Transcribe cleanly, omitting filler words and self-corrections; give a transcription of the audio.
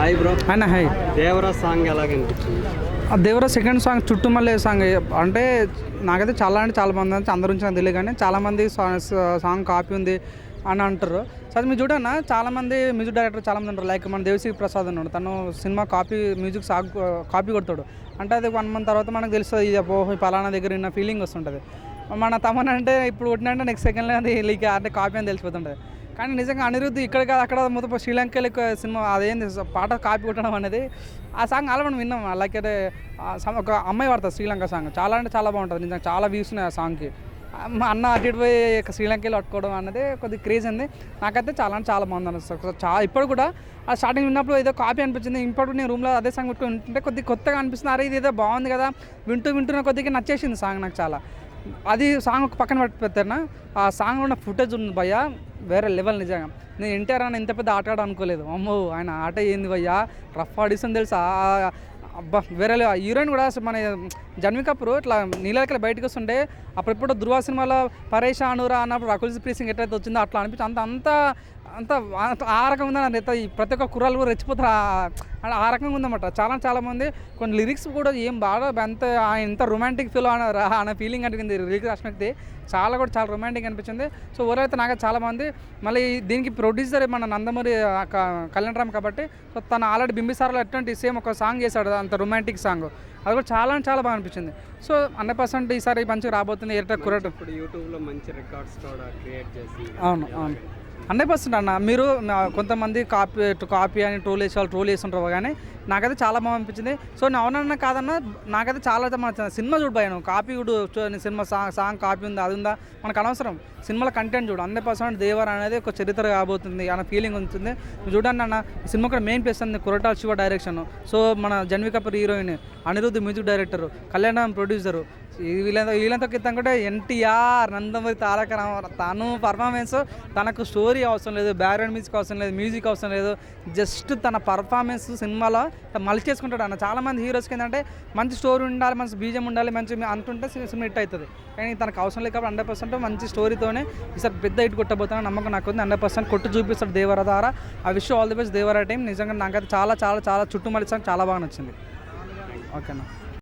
Hi bro. అన్న hi. Devara song ఎలాగనిపించింది? ఆ Devara second song Chuttamalle song అంటే నాకైతే చాలా అంటే చాలా మంది అంటే అందరి నుంచి నాకు తెలియదు, కానీ చాలామంది సాంగ్ కాపీ ఉంది అని అంటారు. సో అది మీరు చూడన్నా చాలామంది మ్యూజిక్ డైరెక్టర్ చాలామంది ఉంటారు. లైక్ మన దేవిశ్రీ ప్రసాద్ ఉన్నాడు, తను సినిమా మ్యూజిక్ సాంగ్ కాపీ కొడతాడు. అంటే అది 1 month తర్వాత మనకు తెలుస్తుంది, ఇది పోహి పలానా దగ్గర ఉన్న ఫీలింగ్ వస్తుంటుంది. మన తమన్ అంటే ఇప్పుడు కొట్టినంటే నెక్స్ట్ సెకండ్లో అది లీక్ అంటే కాపీ అని తెలిసిపోతుంటుంది. కానీ నిజంగా అనిరుద్ధ్ ఇక్కడ కాదు అక్కడ మొత్తం శ్రీలంకలో సినిమా అదేంది పాట కాపీ కొట్టడం అనేది ఆ సాంగ్ అలా మనం విన్నాం. అలాగే ఒక అమ్మాయి పడుతుంది శ్రీలంక సాంగ్, చాలా అంటే చాలా బాగుంటుంది. నిజంగా చాలా వ్యూస్ ఉన్నాయి ఆ సాంగ్కి. మా అన్న అటు పోయి శ్రీలంకలో పట్టుకోవడం అనేది కొద్దిగా క్రేజ్ ఉంది. నాకైతే చాలా అంటే చాలా బాగుంది అనిపిస్తుంది. ఇప్పుడు కూడా ఆ స్టార్టింగ్ విన్నప్పుడు ఏదో కాపీ అనిపించింది. ఇప్పుడు నేను రూమ్లో అదే సాంగ్ పెట్టుకుని ఉంటుంటే కొద్దిగా కొత్తగా అనిపిస్తుంది. అరే ఇది ఏదో బాగుంది కదా, వింటున్న కొద్దిగా నచ్చేసింది సాంగ్ నాకు చాలా. అది సాంగ్ ఒక పక్కన పెట్టాను. ఆ సాంగ్ ఉన్న ఫుటేజ్ ఉంది భయ్య, వేరే లెవెల్. నిజంగా నేను ఎన్టీఆర్ అని ఇంత పెద్ద ఆట అనుకోలేదు. అమ్మో ఆయన ఆట ఏంది భయ్య, రఫ్ ఆడిస్తుంది తెలుసా. అబ్బా వేరే హీరోయిన్ కూడా మన జన్వి కపూర్ ఇట్లా నీళ్ళకి బయటకు వస్తుంటే అప్పుడెప్పుడు ధృవ సినిమాలో పరేషా అనురా అన్నప్పుడు రకుల్ ప్రీత్ సింగ్ ఎట్లయితే వచ్చిందో అట్లా అనిపించి అంత ఆ రకంగా ఉందని ప్రతి ఒక్క కుర్రాలు కూడా రెచ్చిపోతారు. ఆ రకంగా ఉందన్నమాట. చాలామంది కొన్ని లిరిక్స్ కూడా ఏం బాగా ఎంత రొమాంటిక్ ఫీల్ అనే ఫీలింగ్ అనిపించింది. లిరిక్స్ రాసినది చాలా రొమాంటిక్ అనిపించింది. సో ఓవరాల్ నాకు చాలామంది మళ్ళీ దీనికి ప్రొడ్యూసర్ మన నందమూరి కళ్యాణ్ రామ్ కాబట్టి, సో తను ఆల్రెడీ బింబిసార్లో ఎటువంటి సేమ్ ఒక సాంగ్ చేశాడు, అంత రొమాంటిక్ సాంగ్. అది కూడా చాలా బాగా అనిపించింది. సో 100% ఈసారి మంచిగా రాబోతుంది. ఇప్పుడు యూట్యూబ్లో మంచి రికార్డ్స్ కూడా క్రియేట్ చేసి. అవును 100% అన్న. మీరు కొంతమంది కాపీ అని ట్రోల్ చేస్తుంటారు, కానీ నాకైతే చాలా బాగా అనిపించింది. సో నేను అవునన్నా కాదన్నా నాకైతే చాలా సినిమా చూడబోయాను. కాపీ సినిమా సాంగ్ కాపీ ఉందా అది ఉందా మనకు అనవసరం. సినిమాల కంటెంట్ చూడు. 100% దేవర్ అనేది ఒక చరిత్ర కాబోతుంది అన్న ఫీలింగ్ ఉంటుంది. చూడండి అన్న, సినిమా కూడా మెయిన్ ప్లేస్ ఉంది కొరటాల శివ డైరెక్షన్. సో మన Janhvi Kapoor heroine, Anirudh music director, Kalyan producer, వీళ్ళంతా క్రితం కూడా ఎన్టీఆర్, నందమూరి తారక రామారావు. తను పర్ఫార్మెన్స్, తనకు స్టోరీ అవసరం లేదు, బ్యాక్గ్రౌండ్ మ్యూజిక్ అవసరం లేదు, జస్ట్ తన పర్ఫార్మెన్స్ సినిమాలో మళ్ళీ చేసుకుంటాడు అన్న. చాలామంది హీరోస్కి ఏంటంటే మంచి స్టోరీ ఉండాలి, మంచి బీజం ఉండాలి, మంచి అంటుంటే సినిమా హిట్ అవుతుంది. కానీ తనకు అవసరం లేదు కాబట్టి 100% మంచి స్టోరీతోనే ఈసారి పెద్ద హిట్ కొట్టబోతున్నా నమ్మకం నాకు ఉంది. 100% కొట్టు చూపిస్తాడు దేవర ద్వారా. ఆ విషయం all the best Devara team. నిజంగా నాకైతే చాలా చుట్టుమల్లి చాలా బాగా నచ్చింది. ఓకేనా.